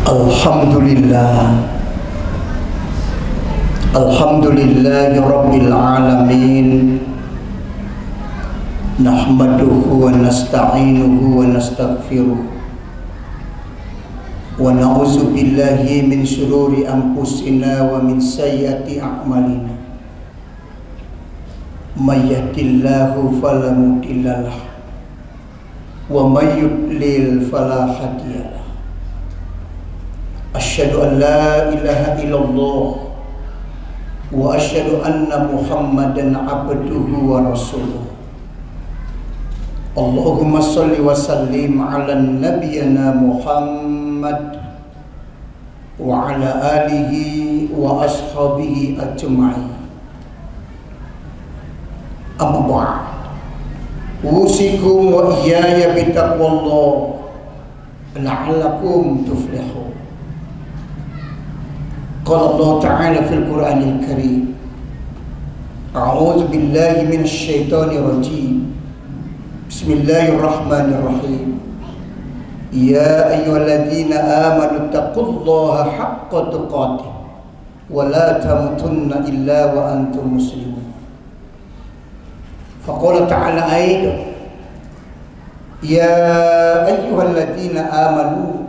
Alhamdulillah, Alhamdulillahi Rabbil Alamin. Nahmaduhu wa nasta'inuhu wa nastaghfiruh wa na'udzu billahi min syururi anfusina wa min sayyiati a'malina. May yahdihillahu fala mudhillalah wa may yudlil fala hadiyalah. Asyhadu an la ilaha illallah wa asyhadu anna Muhammadan abduhu wa rasuluh. Allahumma shalli wa sallim ala nabiyyina Muhammad wa ala alihi wa ashabihi ajma'in. Amma ba'd. Usikum wa iyaya bitaqwallah la'allakum tuflihun. Qala Allah Ta'ala fil Qur'anil Karim, A'udzu billahi minasy syaithanir rajim. Bismillahirrahmanirrahim. Ya ayyuhalladzina amanu taqullaha haqqa tuqatih wa la tamutunna illa wa antum muslimun. Faqala ta'ala aidan, ya ayyuhalladzina amanu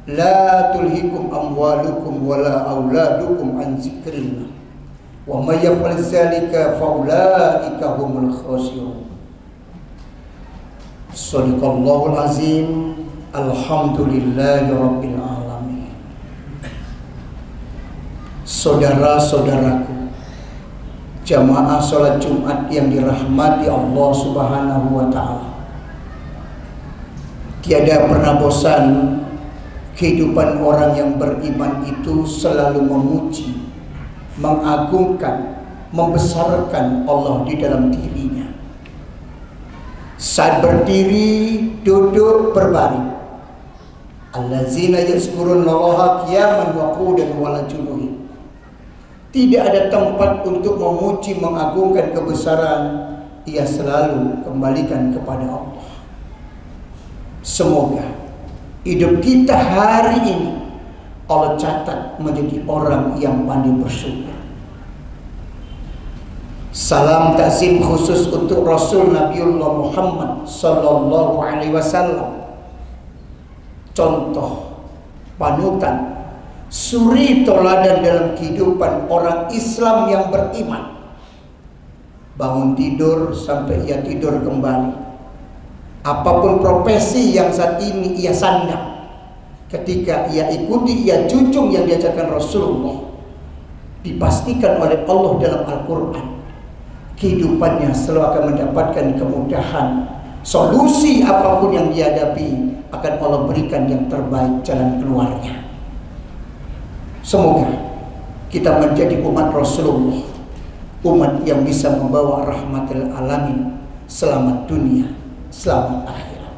la tulhikum amwalukum wala auladukum an zikrillah wa may yaf'al dzalika faulaika humul khasirun. Shadaqallahul azim. Alhamdulillahi rabbil alamin. Saudara-saudaraku, jamaah salat Jumat yang dirahmati Allah Subhanahu wa taala, tiada pernah bosan kehidupan orang yang beriman itu selalu memuji, mengagungkan, membesarkan Allah di dalam dirinya. Saat berdiri, duduk, berbaring, allazina yazkurunallaha qiyaman wa qu'udan wa ala junubihim. Tidak ada tempat untuk memuji, mengagungkan kebesaran, ia selalu kembalikan kepada Allah. Semoga hidup kita hari ini Allah catat menjadi orang yang pandai bersyukur. Salam takzim khusus untuk Rasul Nabiullah Muhammad sallallahu alaihi wasallam, contoh, panutan, suri toladan dalam kehidupan orang Islam yang beriman. Bangun tidur sampai ia tidur kembali. Apapun profesi yang saat ini ia sandang, ketika ia ikuti, ia junjung yang diajarkan Rasulullah, dipastikan oleh Allah dalam Al-Quran, kehidupannya selalu akan mendapatkan kemudahan. Solusi apapun yang dihadapi akan Allah berikan yang terbaik jalan keluarnya. Semoga kita menjadi umat Rasulullah, umat yang bisa membawa rahmatil alamin, selamat dunia, selamat akhirat.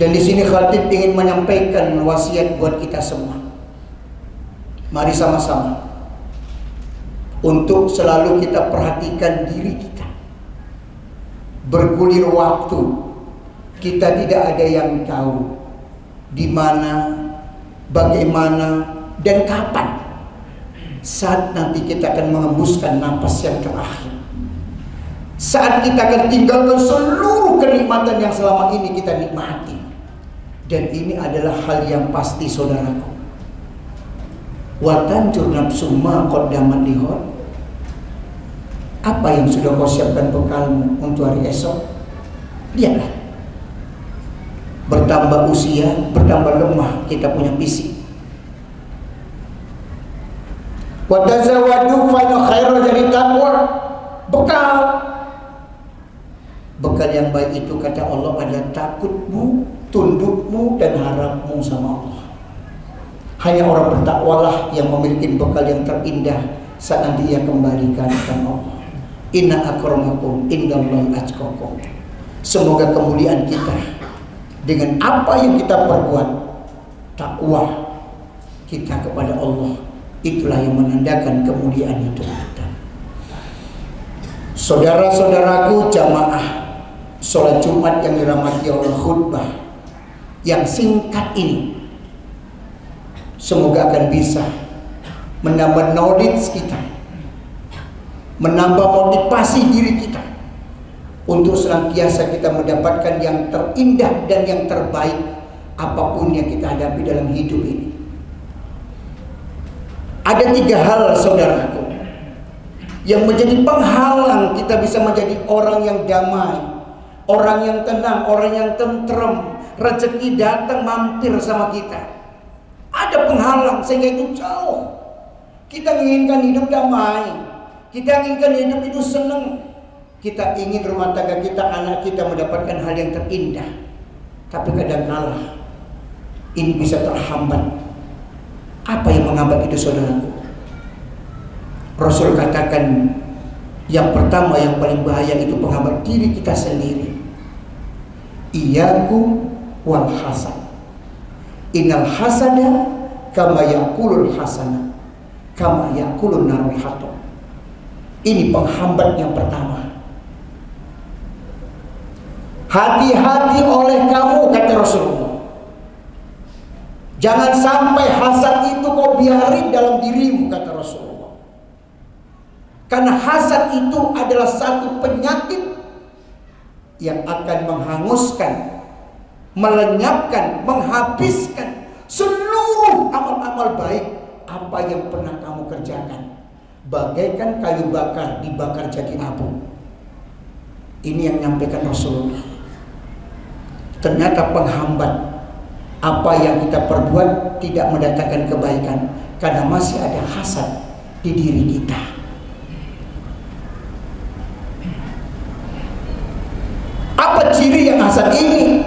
Dan di sini khatib ingin menyampaikan wasiat buat kita semua. Mari sama-sama untuk selalu kita perhatikan diri kita. Bergulir waktu, kita tidak ada yang tahu di mana, bagaimana, dan kapan saat nanti kita akan mengembuskan napas yang terakhir. Saat kita akan tinggalkan seluruh kenikmatan yang selama ini kita nikmati. Dan ini adalah hal yang pasti, saudaraku. Wa tanjur nafsu ma qaddamat lighad. Apa yang sudah kau siapkan bekalmu untuk hari esok? Lihatlah. Bertambah usia, bertambah lemah kita punya fisik. Wa tazawwadu fa inna khairal zadi taqwa. Bekal yang baik itu kata Allah adalah takutmu, tundukmu, dan harapmu sama Allah. Hanya orang bertakwalah yang memiliki bekal yang terindah saat nanti ia kembali ke hadapan Allah. Inna akramakum indallahi atqakum. Semoga kemuliaan kita dengan apa yang kita perbuat, takwa kita kepada Allah, itulah yang menandakan kemuliaan hidup kita. Saudara-saudaraku jamaah sholat Jumat yang dirahmati Allah, khutbah yang singkat ini semoga akan bisa menambah knowledge kita, menambah motivasi diri kita untuk senantiasa kita mendapatkan yang terindah dan yang terbaik apapun yang kita hadapi dalam hidup ini. Ada 3 hal, saudaraku, yang menjadi penghalang kita bisa menjadi orang yang damai, orang yang tenang, orang yang tentrem, rezeki datang mampir sama kita. Ada penghalang sehingga itu jauh. Kita menginginkan hidup damai, kita inginkan hidup itu senang, kita ingin rumah tangga kita, anak kita mendapatkan hal yang terindah. Tapi kadang-kala ini bisa terhambat. Apa yang menghambat itu, saudaraku? Rasul katakan yang pertama, yang paling bahaya itu penghambat diri kita sendiri. Iyyakum wal hasad. Innal hasada kama yakulul hasanah, kama yakulun narul hatab. Ini penghambat yang pertama. Hati-hati oleh kamu, kata Rasulullah. Jangan sampai hasad itu kau biarin dalam dirimu, kata Rasulullah. Karena hasad itu adalah satu penyakit yang akan menghanguskan, melenyapkan, menghabiskan seluruh amal-amal baik apa yang pernah kamu kerjakan. Bagaikan kayu bakar dibakar jadi abu. Ini yang menyampaikan Rasulullah. Ternyata penghambat apa yang kita perbuat tidak mendatangkan kebaikan karena masih ada hasad di diri kita. Apa ciri yang hasad ini?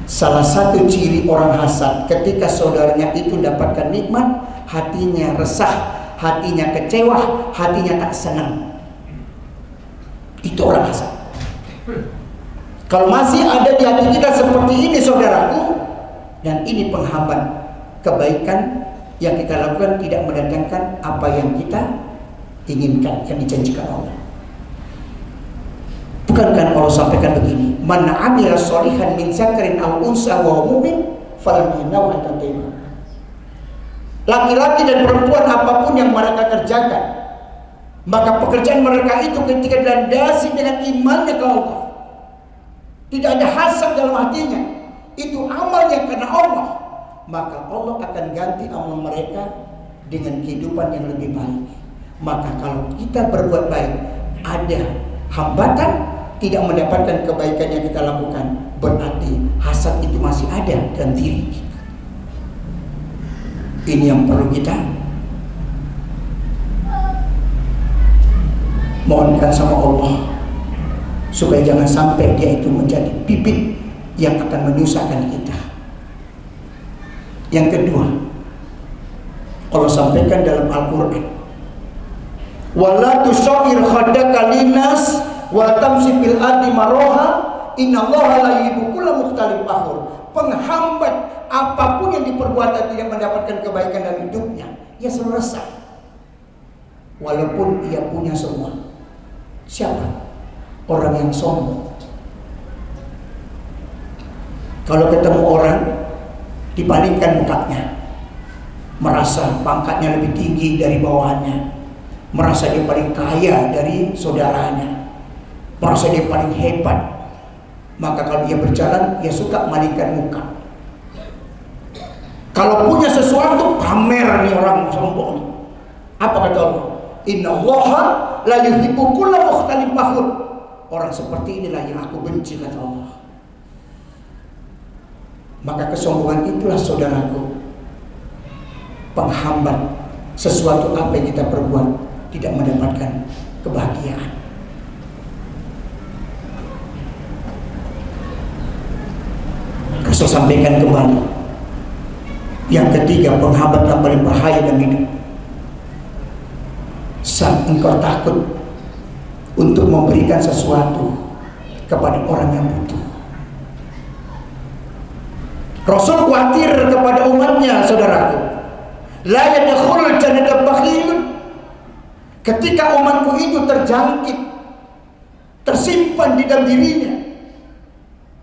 Salah satu ciri orang hasad, ketika saudaranya itu mendapatkan nikmat, hatinya resah, hatinya kecewa, hatinya tak senang. Itu orang hasad. Kalau masih ada di hati kita seperti ini, saudaraku, dan ini penghambat kebaikan yang kita lakukan, tidak mendatangkan apa yang kita inginkan, yang dijanjikan Allah. Bukankah Allah sampaikan begini, man amila sholihan min dzakarin aw unsa wa mu'min falyu'minhu hatta tayyib. Laki-laki dan perempuan apapun yang mereka kerjakan, maka pekerjaan mereka itu ketika dilandasi dengan imannya ke Allah, tidak ada hasad dalam hatinya, itu amalnya karena Allah, maka Allah akan ganti amal mereka dengan kehidupan yang lebih baik. Maka kalau kita berbuat baik, ada hambatan, tidak mendapatkan kebaikan yang kita lakukan, berarti hasad itu masih ada dalam diri kita. Ini yang perlu kita mohonkan sama Allah, supaya jangan sampai dia itu menjadi bibit yang akan menyusahkan kita. Yang kedua, Allah sampaikan dalam Al-Quran, wala tushawir khaddaka linnas wa tamshi fil ardi maroha innallaha la yuhibbu kulla mukhtalin fakhur. Penghambat apapun yang diperbuat tidak mendapatkan kebaikan dalam hidupnya, ia selalu resah walaupun ia punya semua. Siapa? Orang yang sombong. Kalau ketemu orang, dipalingkan mukanya, merasa pangkatnya lebih tinggi dari bawahannya, merasa dia paling kaya dari saudaranya, merasa dia paling hebat. Maka kalau dia berjalan, dia suka malingkan muka. Kalau punya sesuatu, pamer nih orang sombong. Apa kata Allah? Innallaha la yuhibbu kulla mukhtalin fakhur. Orang seperti inilah yang aku benci, kata Allah. Maka kesombongan itulah, saudaraku, penghambat sesuatu apa yang kita perbuat tidak mendapatkan kebahagiaan. Rasul sampaikan kembali, yang ketiga, penghambat yang paling bahaya dalam hidup, saat engkau takut untuk memberikan sesuatu kepada orang yang butuh. Rasul khawatir kepada umatnya, saudaraku, la yadkhulul jannata bakhilun. Ketika umatku itu terjangkit, tersimpan di dalam dirinya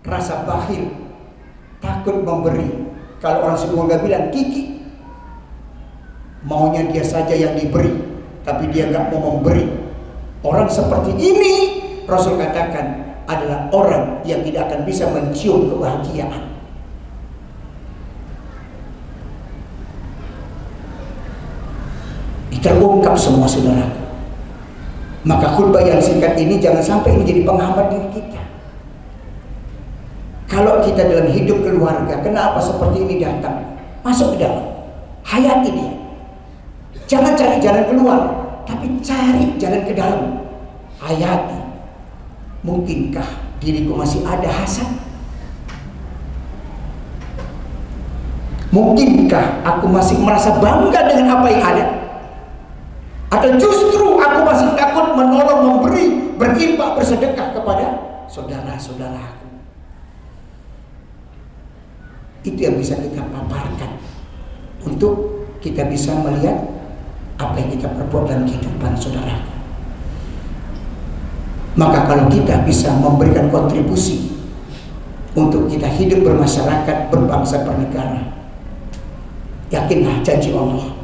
rasa bakhil, takut memberi. Kalau orang Sunda bilang kiki, Maunya dia saja yang diberi, tapi dia nggak mau memberi. Orang seperti ini, Rasul katakan, adalah orang yang tidak akan bisa mencium kebahagiaan. Terungkap semua, saudara. Maka khutbah yang singkat ini jangan sampai ini jadi penghambat diri kita. Kalau kita dalam hidup keluarga, kenapa seperti ini datang? Masuk ke dalam, hayati dia. Jangan cari jalan keluar, tapi cari jalan ke dalam. Hayati. Mungkinkah diriku masih ada hasad? Mungkinkah aku masih merasa bangga dengan apa yang ada? Atau justru aku masih takut menolong, memberi, berinfak, bersedekah kepada saudara-saudaraku? Itu yang bisa kita paparkan untuk kita bisa melihat apa yang kita perbuat dalam kehidupan saudaraku. Maka kalau kita bisa memberikan kontribusi untuk kita hidup bermasyarakat, berbangsa, bernegara, yakinlah janji Allah,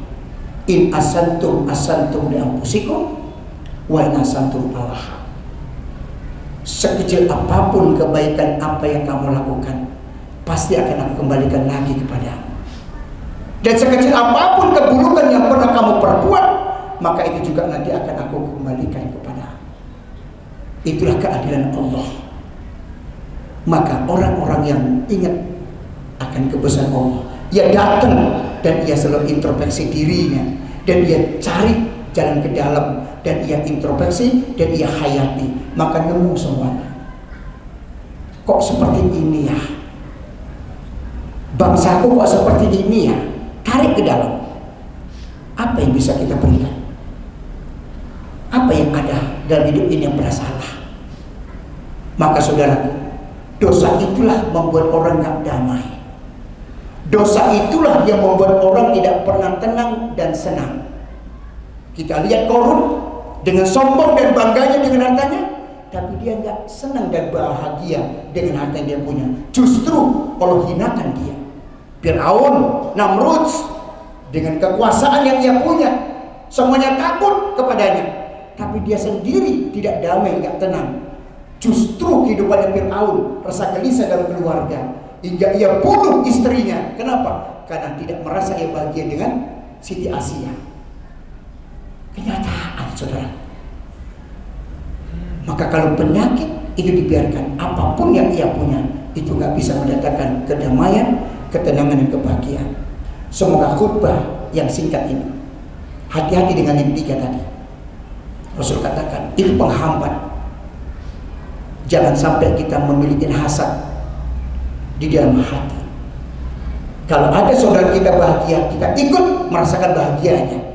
in asantum asantum li anfusikum wa in asantum falaha. Sekecil apapun kebaikan apa yang kamu lakukan, pasti akan aku kembalikan lagi kepadamu. Dan sekecil apapun keburukan yang pernah kamu perbuat, maka itu juga nanti akan aku kembalikan kepadamu. Itulah keadilan Allah. Maka orang-orang yang ingat akan kebesaran Allah, ia datang dan ia selalu introspeksi dirinya, dan ia cari jalan ke dalam, dan ia introspeksi, dan ia hayati, maka nemu semuanya. Kok seperti ini ya? Bangsaku kok seperti ini ya? Tarik ke dalam. Apa yang bisa kita berikan? Apa yang ada dalam hidup ini yang bersalah? Maka saudaraku, dosa itulah membuat orang gak damai. Dosa itulah yang membuat orang tidak pernah tenang dan senang. Kita lihat Korun dengan sombong dan bangganya dengan hartanya, tapi dia gak senang dan bahagia dengan harta yang dia punya. Justru Allah hinakan dia. Fir'aun, Namrud, dengan kekuasaan yang dia punya, semuanya takut kepadanya, tapi dia sendiri tidak damai, gak tenang. Justru kehidupannya Fir'aun rasa gelisah dalam keluarga, hingga ia bunuh istrinya. Kenapa? Karena tidak merasa ia bahagia dengan Siti Asia. Kenyataan, saudara. Maka kalau penyakit itu dibiarkan, apapun yang ia punya, itu gak bisa mendatangkan kedamaian, ketenangan, dan kebahagiaan. Semoga khutbah yang singkat ini, hati-hati dengan yang tiga tadi. Rasul katakan, itu penghambat. Jangan sampai kita memiliki hasad di dalam hati. Kalau ada saudara kita bahagia, kita ikut merasakan bahagianya.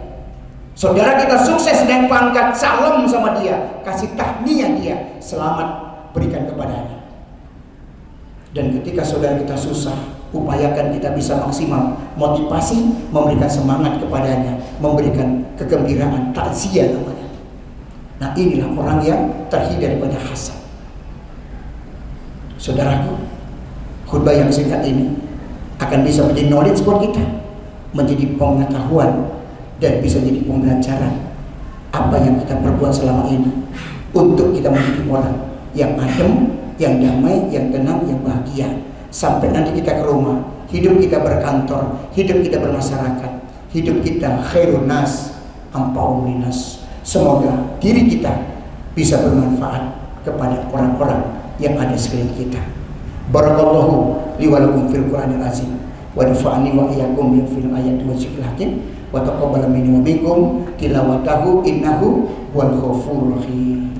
Saudara kita sukses naik pangkat, salam sama dia, kasih tahniah dia, selamat berikan kepadanya. Dan ketika saudara kita susah, upayakan kita bisa maksimal motivasi, memberikan semangat kepadanya, memberikan kegembiraan, takziah namanya. Nah, inilah orang yang terhindar daripada hasad. Saudaraku, khutbah yang singkat ini akan bisa menjadi knowledge buat kita, menjadi pengetahuan, dan bisa jadi pembelajaran apa yang kita perbuat selama ini untuk kita menjadi orang yang adem, yang damai, yang tenang, yang bahagia. Sampai nanti kita ke rumah, hidup kita berkantor, hidup kita bermasyarakat, hidup kita khairun nas ampau linas. Semoga diri kita bisa bermanfaat kepada orang-orang yang ada sekeliling kita. Barakallahu li wa lakum fil Qur'anil azim wa nafa'ani wa iyyakum fil ayati wa dzikril hakim wa taqabbal minni wa minkum tilawatahu innahu wal ghafurur rahim.